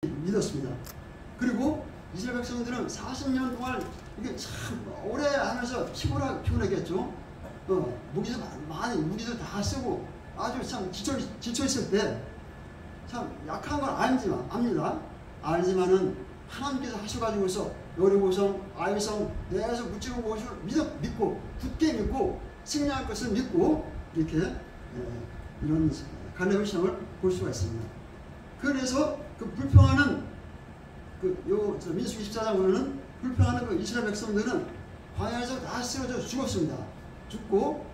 믿었습니다. 그리고 이스라엘 백성들은 40년 동안 이게 참 오래 하면서 피곤했겠죠. 무기도 많이 무기도 다 쓰고 아주 참 지쳐 있을 때 참 약한 건 압니다. 알지만은 하나님께서 하셔가지고서 여리고성, 아이성 내에서 무찌르고 것을 믿고 굳게 믿고 승리할 것을 믿고 이렇게 이런 갈렙의 신앙을 볼 수가 있습니다. 그래서 그 불평하는 민수기 14장 보면은 불평하는 그 이스라엘 백성들은 광야에서 다 쓰러져 죽었습니다. 죽고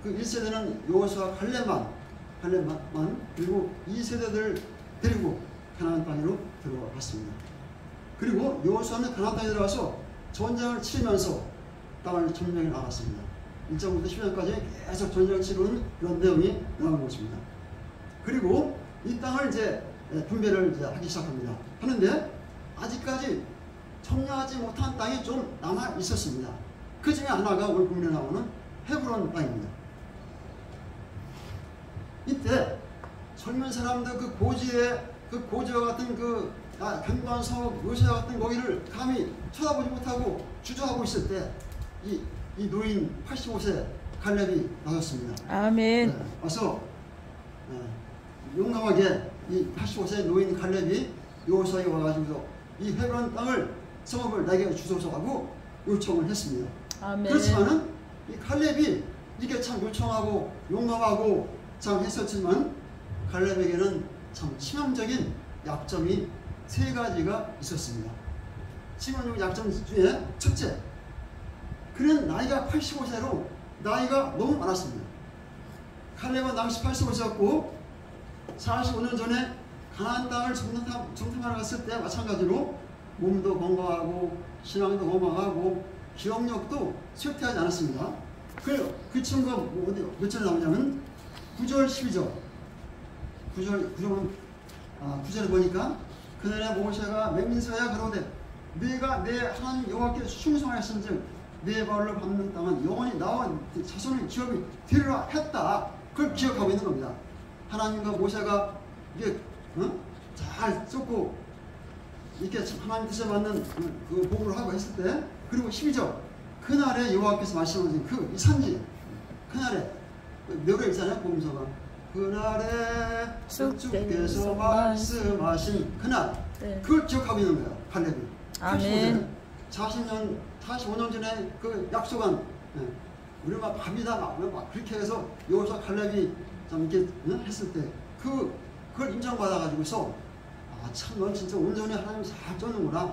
그 1세대는 여호수아와 갈렙만 그리고 2세대들을 데리고 가나안 땅으로 들어갔습니다. 그리고 여호수아는 가나안 땅에 들어가서 전쟁을 치르면서 땅을 점령해 나갔습니다. 1장부터 10장까지 계속 전쟁을 치르는 그런 내용이 나온 것입니다. 그리고 이 땅을 이제 분배를 이제 하기 시작합니다. 하는데 아직까지 점령하지 못한 땅이 좀 남아 있었습니다. 그 중에 하나가 오늘 본문에 나오는 헤브론 땅입니다. 이때 젊은 사람들 그 고지와 같은 견고한 성읍 요새와 같은 거기를 감히 쳐다보지 못하고 주저하고 있을 때 이 노인 85세 갈렙이 나섰습니다. 아멘. 와서 용감하게 이 85세 노인 갈렙이 여호수아에 와가지고 이 헤브론 땅을 성읍을 내게 주소서 하고 요청을 했습니다. 아멘. 그렇지만은 이 갈렙이 이게 참 요청하고 용감하고 참 했었지만 갈렙에게는 참 치명적인 약점이 3가지가 있었습니다. 치명적인 약점 중에 첫째, 그는 나이가 85세로 나이가 너무 많았습니다. 갈렙은 당시 85세였고 45년 전에 가나안 땅을 정탐하러 갔을 때 마찬가지로 몸도 건강하고 신앙도 건강하고 기억력도 쇠퇴하지 않았습니다. 그 친구가 몇 절에 나오냐면 9절 12절 9절을 보니까 그날에 모세가 맹인서야 그러되 네가 내 하나님 여호와께 충성하였은즉 네 발로 밟는 땅은 영원히 나와 자손의 기업이 되리라 했다. 그걸 기억하고 있는 겁니다. 하나님과 모세가 이게 잘 쫓고 이렇게 하나님 뜻에 맞는 그 보고를 하고 했을 때, 그리고 12절 그날에 여호와께서 말씀하신 이 산지, 그날에 노래 있잖아요. 보면서가 그날에 주께서 말씀하신 그날, 네. 그걸 기억하고 있는 거예요. 갈렙이. 아멘. 45년 전에 그 약속한, 우리 막 갑니다 막 그렇게 해서 여호수아 갈렙이 좀 이렇게 했을 때 그걸 인정받아가지고서 참 넌 진짜 온전히 하나님 잘 쫓는구나.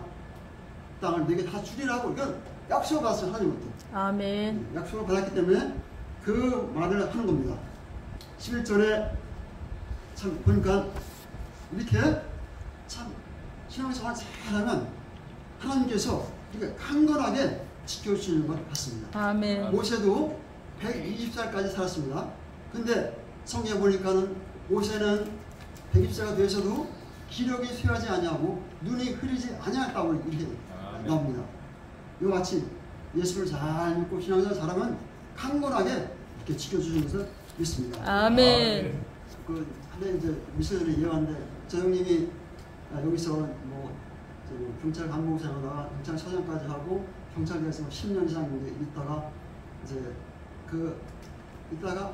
땅을 내게 다 주리라고 이건 약속을 받았어요. 하나님부터. 아멘. 약속을 받았기 때문에 그 말을 하는 겁니다. 11절에 참 보니까 이렇게 참 신앙생활 잘하면 하나님께서 이렇게 강건하게 지켜주시는 것 같습니다. 아멘. 모세도 120살까지 살았습니다. 근데 성경에 보니까는 모세는 120세가 되어서도 기력이 쇠하지 아니하고 눈이 흐리지 아니했다고 이렇게 나옵니다. 이와 같이 예수를 잘 믿고 신앙생활 잘하면 강건하게 이렇게 지켜주시는 것을 믿습니다. 아멘. 근데 이제 미션을 이해하는데 저 형님이 여기서 경찰 간부생하다가 경찰서장까지 하고 경찰대에서 10년 이상 있다가 이제 있다가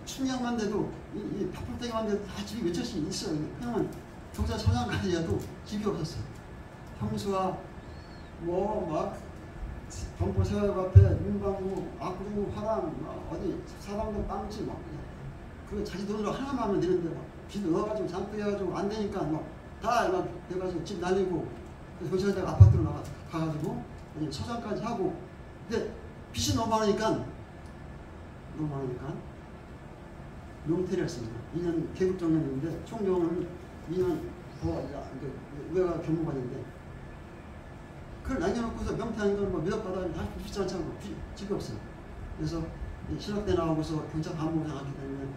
춘향만 돼도 이 바쁠때만 돼도 다 집이 몇 채씩 있어요. 그냥 경찰서장까지 해도 집이 없었어요. 형수와 막 범퍼 세워고 앞에 문방구, 악구, 화랑, 어디 사방도 빵집 자기 돈으로 하나만 하면 되는데 빚 넣어가지고 잔뜩 해가지고 안 되니까 다 돼가지고 집 날리고 경찰대가 아파트로 가가지고 서장까지 하고, 근데 빚이 너무 많으니까 명퇴를 했습니다. 2년 계급 정년인데 총경은 2년 더 외가 경무관인데 그걸 남겨놓고서 명퇴하는 건 미덕받아야 다 비싸지 않고 집이 없어요. 그래서 신학대 나오고서 경찰 간부를 나갔기 때문에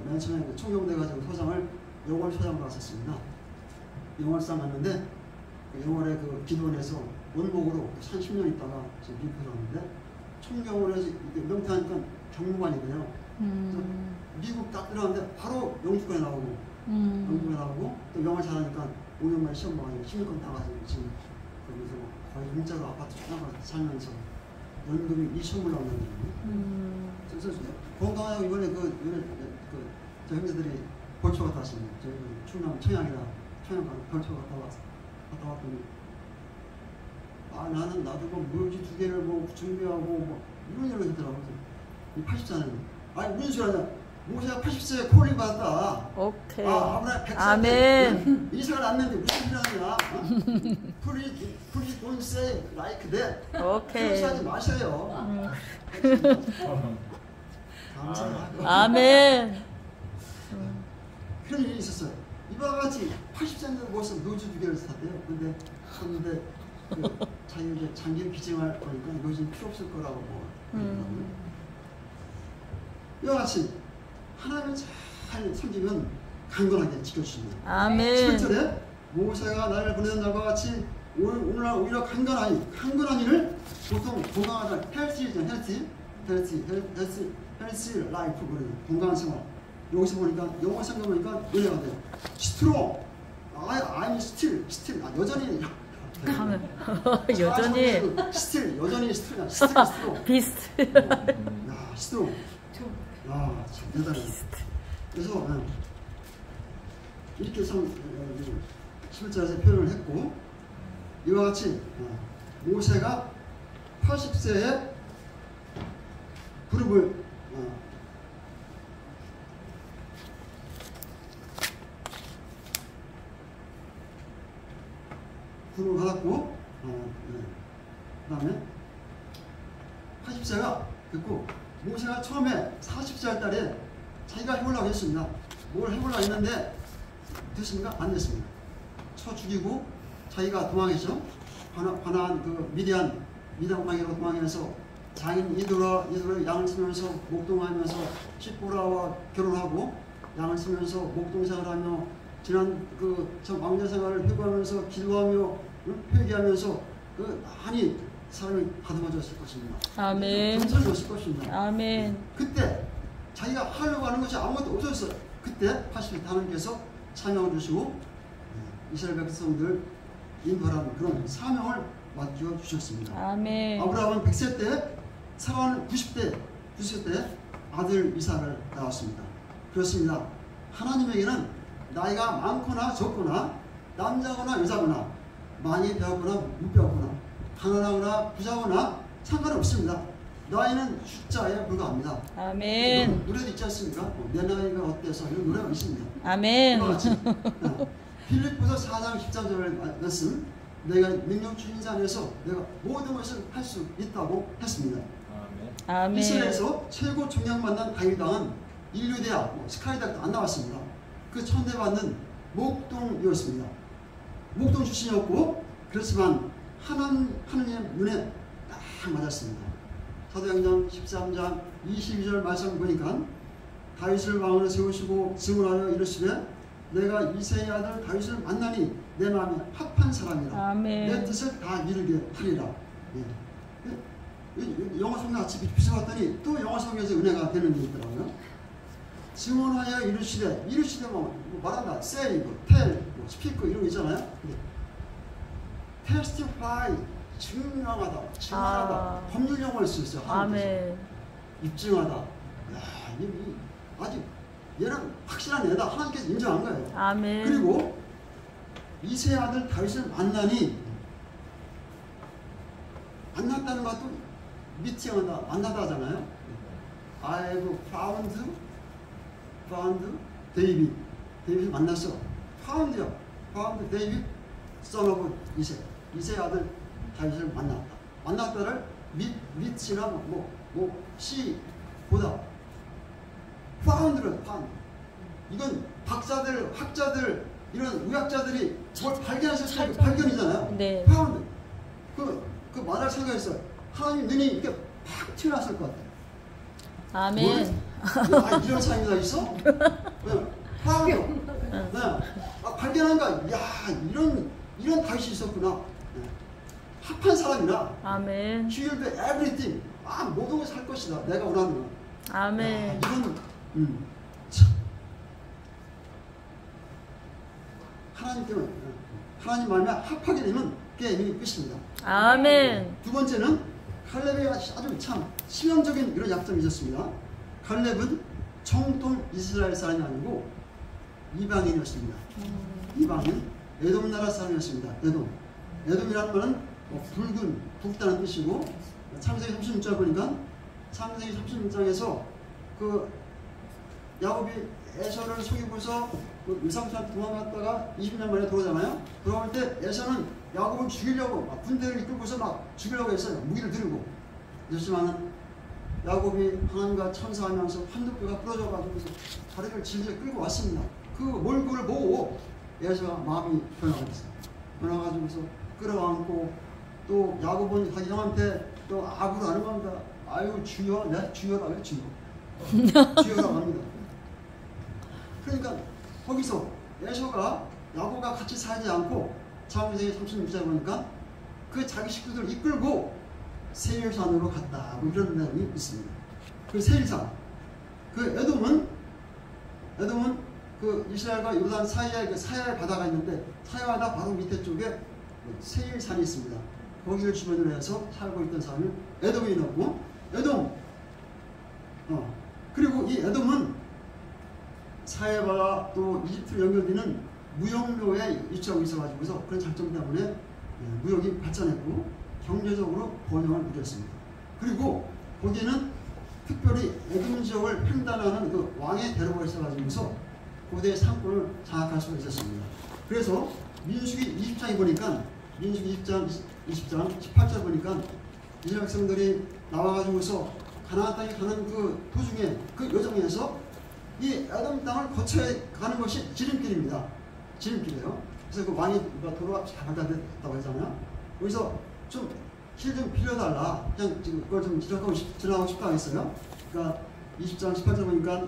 맨 처음에 총경돼가지고 소장을 영월 소장으로 왔었습니다. 영월상 갔는데 영월에 기도원에서 원목으로 한 10년 있다가 지금 미국에 왔는데 총경을 해서 명퇴하니까 경무관이고요. 미국 딱 들어갔는데 바로 영주권에 나오고 영주권에 나오고 또 영어를 잘하니까 5년 만에 시험 봐가지고 신입권 따가지고 지금 거기서 거의 공짜로 아파트 하나 살면서 연금이 2천불 나오는 그래서 건강하고 이번에 저 형제들이 벌초 갔다 왔습니다. 저희 충남 청양이라 청양 벌초 갔다 왔더니 나는 나도 뭐 묘지 2개를 뭐 준비하고 뭐 이런 했더라고요. 80자는 아니 무슨 소리 하냐. 모세가 80세에 콜링 받았다. 오케이. 아브라함 100세 아멘. 이삭을 낳는데 무슨 소리 하냐. Please don't say like that. 오케이. 그렇게 하지 마세요. 감사하고. 아멘. 그런 일이 있었어요. 이와 같이 80세인데 벌써 묘지 2개를 샀대요. 근데 그 자기 이제 장기를 기증할 거니까 묘지는 필요 없을 거라고 뭐. 이와 같이 하나님을 잘 섬기면 강건하게 지켜주십니다. 아멘. 7절에 모세가 나를 보내는 날과 같이 오늘날 오히려 강건한 일을 보통 건강하다 헬스이죠. 헬스 라이프 그래요. 건강한 생활. 여기서 보니까 영어 생각 보니까 은혜가 돼요. 스트롱. I'm still 여전히 여전히 스틸 여전히 스트롱. 비스트. 야 스트롱. 야 참 대단해. 그래서 이렇게 참 11절에서 표현을 했고 이와 같이 모세가 80세에 그룹을 받았고 그 다음에 80세가 됐고 모세가 처음에 40살 달에 자기가 해보려고 했습니다. 뭘 해보려고 했는데 됐습니까? 안 됐습니다. 쳐 죽이고 자기가 도망했죠. 가나안 그 미디안 왕에로 도망해서 장인 이도라 양을 쓰면서 목동하면서 시보라와 결혼하고 양을 쓰면서 목동생활하며 지난 저 왕자 생활을 회고하면서 기도하며 회개하면서 많이 사람이 다듬어졌을 것입니다. 아멘. 검사졌을 것입니다. 아멘. 그때 자기가 하려고 하는 것이 아무것도 없었어요. 그때 80일 하나님께서 사명을 주시고 이스라엘 백성들 인도하라는 그런 사명을 맡겨 주셨습니다. 아멘. 아브라함은 100세 때, 사라는 90세 때 아들 이삭을 낳았습니다. 그렇습니다. 하나님에게는 나이가 많거나 적거나 남자거나 여자거나 많이 배웠거나 못 배웠거나 가난하거나 부자거나 상관없습니다. 나이는 숫자에 불과합니다. 아멘. 노래도 있지 않습니까? 내 나이가 어때서 이런 노래가 있습니다. 아멘. 필립보서 4장 13절 말씀 내가 능력 주신 인산에서 내가 모든 것을 할 수 있다고 했습니다. 아멘. 이스라엘에서 최고 종양 만난 다윗왕은 인류대학, 스카이대학도 안 나왔습니다. 그 천대받는 목동이었습니다. 목동 출신이었고 그렇지만 하나님의 눈에 딱 맞았습니다. 사도행전 13장 22절 말씀 보니까 다윗을 왕으로 세우시고 증언하여 이르시되 내가 이새의 아들 다윗을 만나니 내 마음에 합한 사람이라. 아멘. 내 뜻을 다 이루게 하리라. 영어 성경 같이 비춰봤더니 또 영어 성경에서 은혜가 되는 게 있더라고요. 증언하여 이르시되 뭐 말한다. say, tell, speak 이런 거 있잖아요. testify 증명하다, 증언하다. 법률 용어를 쓰였어요. 아멘. 입증하다. 야, 아직 얘는 확실한 애다. 하나님께서 인정한 거예요. 아멘. 그리고 이새의 아들 다윗을 만났다는 것도 미팅하다, 만나다 하잖아요. I have found 데이빗을 만났어. found 데이빗 son of 이새의 아들 다윗을 만났다를 밑이나 보다 found를 이건 박사들, 학자들, 이런 의학자들이 뭘 발견하셨을 때 발견이잖아요. 네. found 그 말할 생각했어요. 하나님 눈이 이렇게 팍 튀어났을 것 같아요. 아멘. 이런 사람이 다 있어? found. 발견한 거야. 야, 이런 다윗이 있었구나. 합한 사람이라. 아멘. He will do everything. 모든 것을 할 것이다. 내가 원하는 거. 아멘. 이런 하나님 때문에 하나님 말씀에 합하게 되면 게임이 끝입니다. 아멘. 두 번째는 갈렙이 아주 참 치명적인 이런 약점이 있었습니다. 갈렙은 정통 이스라엘 사람이 아니고 이방인이었습니다. 이방인 에돔 나라 사람이었습니다. 에돔이라는 말은 붉은 붉다는 뜻이고 창세기 36장 보니까 창세기 36장에서 그 야곱이 에서를 속이고서 그 유삼촌한테 도망갔다가 20년 만에 돌아오잖아요. 돌아올 때 에서는 야곱을 죽이려고 막 군대를 이끌고서 막 죽이려고 했어요. 무기를 들고. 그렇지만 야곱이 하나님과 천사하면서 환도뼈가 부러져가지고 다리를 질질 끌고 왔습니다. 그 몰골을 보고 에서가 마음이 변화했어요. 변화가지고서 끌어안고 또 야곱은 자기 형한테 또 악으로 하는 겁니다. 아유 주여, 내 주여라고 해요. 주여라고 합니다. 그러니까 거기서 에서가 야곱과 같이 살지 않고 창세기 36장 보니까 그 자기 식구들을 이끌고 세일산으로 갔다. 뭐 이런 내용이 있습니다. 그 세일산, 그 에돔은 그 이스라엘과 요단 사이에 그 사야의 바다가 있는데 사야의 바다 바로 밑에 쪽에 세일산이 있습니다. 거기를 주변으로 해서 살고 있던 사람이 에돔이었고 그리고 이 에돔은 사야의 바다 또 이집트로 연결되는 무역로에 위치하고 있어가지고서 그런 장점 때문에 무역이 발전했고 경제적으로 번영을 누렸습니다. 그리고 거기는 특별히 에돔 지역을 횡단하는 그 왕의 대로가 있어가지고서 고대 상권을 장악할 수가 있었습니다. 그래서 민수기 20장에 보니까 민수기 20장 18절 보니까 이스라엘 백성들이 나와가지고서 가나안 땅에 가는 그 도중에 그 여정에서 이 에돔 땅을 거쳐 가는 것이 지름길입니다. 지름길이에요. 그래서 그 왕이 도로가 잘 발달됐다고 했잖아요. 거기서 좀 길 좀 빌려달라. 그냥 지금 그걸 좀 지나가고 싶다 했어요. 그러니까 20장 18절 보니까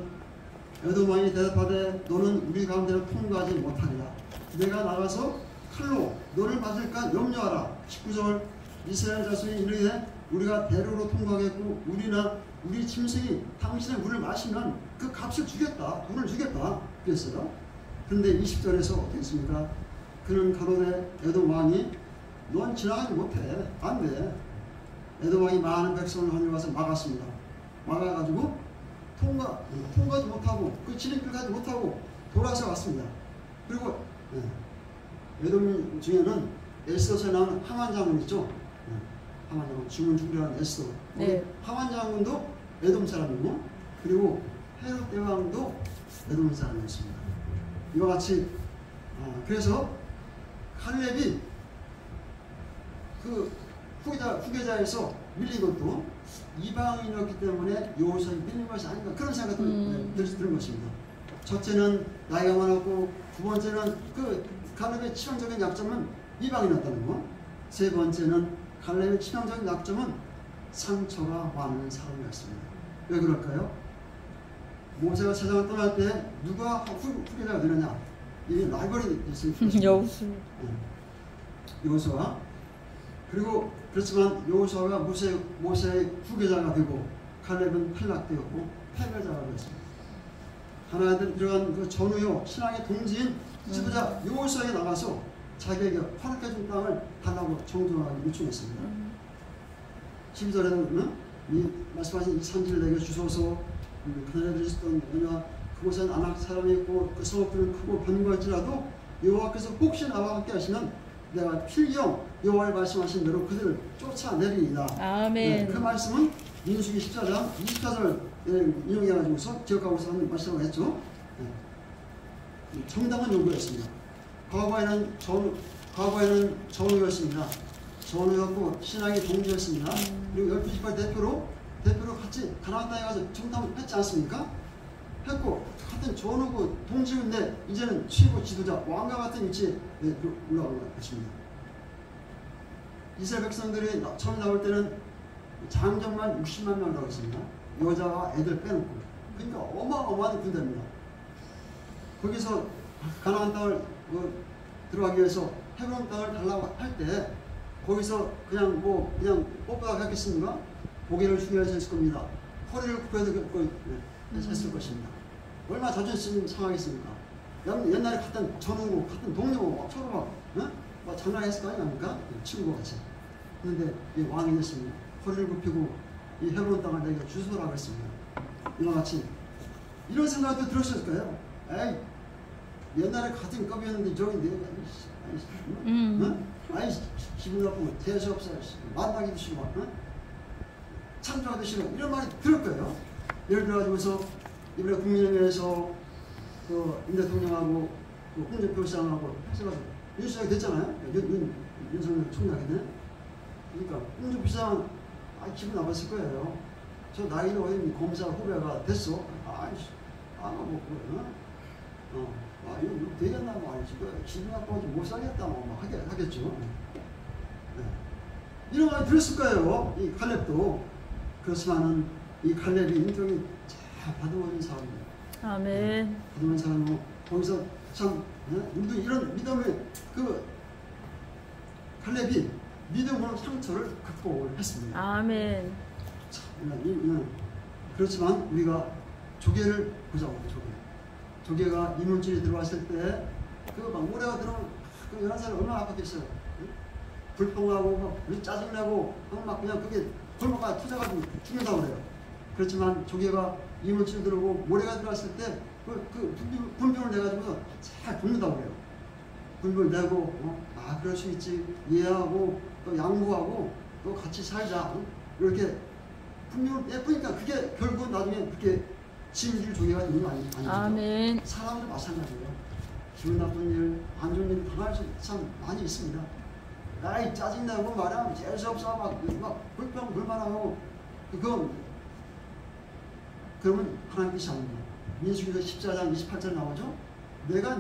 에돔 왕이 대답하되 너는 우리 가운데로 통과하지 못하리라. 내가 나가서 칼로 너를 맞을까 염려하라. 19절 이스라엘 자손이 이르되 우리가 대로로 통과하겠고 우리나 우리 짐승이 당신의 물을 마시면 그 값을 주겠다. 돈을 주겠다. 그랬어요. 그런데 20절에서 어떻게 했습니까? 그는 가로되 에돔 왕이 넌 지나가지 못해. 안 돼. 에돔 왕이 많은 백성을 하늘와서 막았습니다. 막아가지고 통과하지 못하고 그 지름길 가지 못하고 돌아서 왔습니다. 그리고 에돔 중에는 에스더에 나오는 하만 장군 있죠. 하만 장군 죽은 죽으라는 에스더. 네. 하만 장군도 에돔 사람이고 그리고 헤롯 대왕도 에돔 사람이었습니다. 이와 같이 그래서 갈렙이 그 후계자에서 밀린 것도 이방인이었기 때문에 여호수아에 밀린 것이 아닌가 그런 생각도 드는 것입니다. 첫째는 나이가 많았고 두 번째는 그 갈렙의 치명적인 약점은 이방인이었다는 것. 세 번째는 갈렙의 치명적인 약점은 상처가 많은 사람이었습니다. 왜 그럴까요? 모세가 세상을 떠날 때 누가 후계자가 되느냐? 이게 라이벌이 있습니다. 여호수아. 그리고 그렇지만 여호수아가 모세의 후계자가 되고 갈렙은 탈락되었고 패배자가 되었습니다. 하나님들 들어간 그 전후요 신앙의 동지인 지도자 여호수아에 나가서 자기에게 허락해준 땅을 달라고 정중하게 요청했습니다. 12절에는 이 말씀하신 이 산지를 내게 주소서. 그날에 있었던 뭐냐 그곳엔 아낙 사람이 있고 그 성읍들은 크고 견고할지라도 여호와께서 혹시 나와 함께 하시면 내가 필경 여호와의 말씀하신 대로 그들을 쫓아내리이다. 아멘. 네, 그 말씀은 민수기 14장 24절 인용해가지고서 기억하고서 하는 말씀을 했죠. 네. 정당한 요구였습니다. 과거에는 전우였습니다. 전우였고 신앙의 동지였습니다. 그리고 12지파 대표로 같이 가나안 땅에 가서 정탐을 했지 않습니까? 했고 같은 전우고 동지인데 이제는 최고 지도자 왕과 같은 위치에 올라온 것입니다. 이스라엘 백성들이 처음 나올 때는 장정만 60만 명이라고 했습니다. 여자와 애들 빼놓고. 그러니까 어마어마한 군대입니다. 거기서 가나안 땅을 들어가기 위해서 헤브론 땅을 달라고 할 때 거기서 그냥 뽀뽀하게 하겠습니까? 고개를 숙여서 했을 겁니다. 허리를 굽혀서 했을 것입니다. 얼마나 자존심 상하겠습니까? 옛날에 같은 전우고 같은 동료고 서로 막 장난했을 거 아닙니까? 친구와 같이. 그런데 이 왕이 됐습니다. 허리를 굽히고 이 헤브론 땅을 내게 주소라고 했습니다. 이와 같이 이런 생각도 들었을 거예요. 에이, 옛날에 같은 급이었는데 저기 내가 아이 기분 나쁘고 대수 없어 만나기도 싫고 참조하기도 싫어 이런 말이 들을 거예요. 예를 들어가지고서 이번에 국민의회에서 그 윤 대통령하고 그 홍준표 시장하고 해서 윤수장이 됐잖아요. 윤석열 총장이 돼. 그러니까 홍준표 시장은 기분 나빴을 거예요. 저 나이는 어린 검사 후배가 됐어. 이거 되겠나 말이지. 기분 나빠서 못 살겠다 하겠죠. 네. 이런 말이 들었을 거예요. 이 칼렙도. 그렇지만은 이 칼렙이 인격이 잘 받아들인 사람입니다. 아멘. 받아들인 사람이고 거기서 참 우리도 이런 믿음의 그 칼렙이 믿음으로 상처를 극복을 했습니다. 아멘. 그렇지만 우리가 조개를 보자고. 조개가 이물질이 들어왔을 때 그 막 모래가 들어오면 그 여러 사람이 얼마나 아팠겠어요. 불평하고 막 짜증나고 막 그냥 그게 골목가 터져가지고 죽는다고 그래요. 그렇지만 조개가 이물질 들어오고 모래가 들어왔을 때 그 분별을 내가지고 잘 굽는다고 그래요. 분별 내고 그럴 수 있지 이해하고 또 양보하고 또 같이 살자 이렇게 분명을 예쁘니까 그게 결국 나중에 그렇게 지음질 조개가 되는 거 아니죠? 아멘. 사람도 마찬가지예요. 기분 나쁜 일, 안 좋은 일 당할 수 참 많이 있습니다. 아이 짜증나고 말하면 재수 없어 막 불평 불만하고 그러면 하나님께서 합니다. 민수기서 14장 28절 나오죠? 내가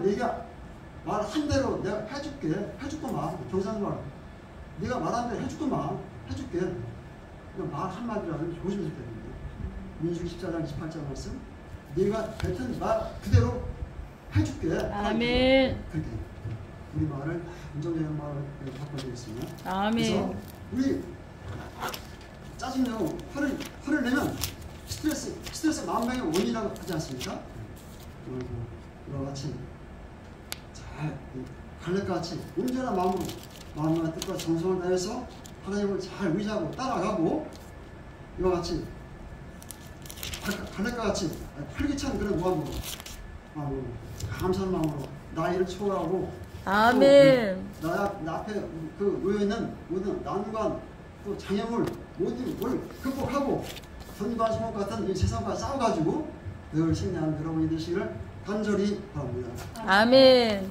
말한 대로 내가 해줄거만 경상말 네가 말한 대로 해줄거만 해줄게. 말 한마디라도 조심해야 됩니다. 민수기 14장 28절 말씀 네가 뱉은 말 그대로 해줄게. 아멘. 그렇게 우리 말을 긍정적인 말을 바꿔드리겠습니다. 아멘. 그래서 우리 짜증내고 화를 내면 스트레스 만병의 원인이라고 하지 않습니까? 이와 같이 잘 갈렙과 같이 온전한 마음과 뜻과 정성을 다해서 하나님을 잘 의지하고 따라가고 이와 같이 갈렙과 같이 활기찬 그런 마음으로 감사한 마음으로 나이를 초월하고 아멘. 나 앞에 놓여있는 모든 난관 또 장애물 모든 걸 극복하고 전과 소목 같은 이 세상과 싸워가지고 늘 승리하는 여러분이 되시기를 간절히 바랍니다. 아멘.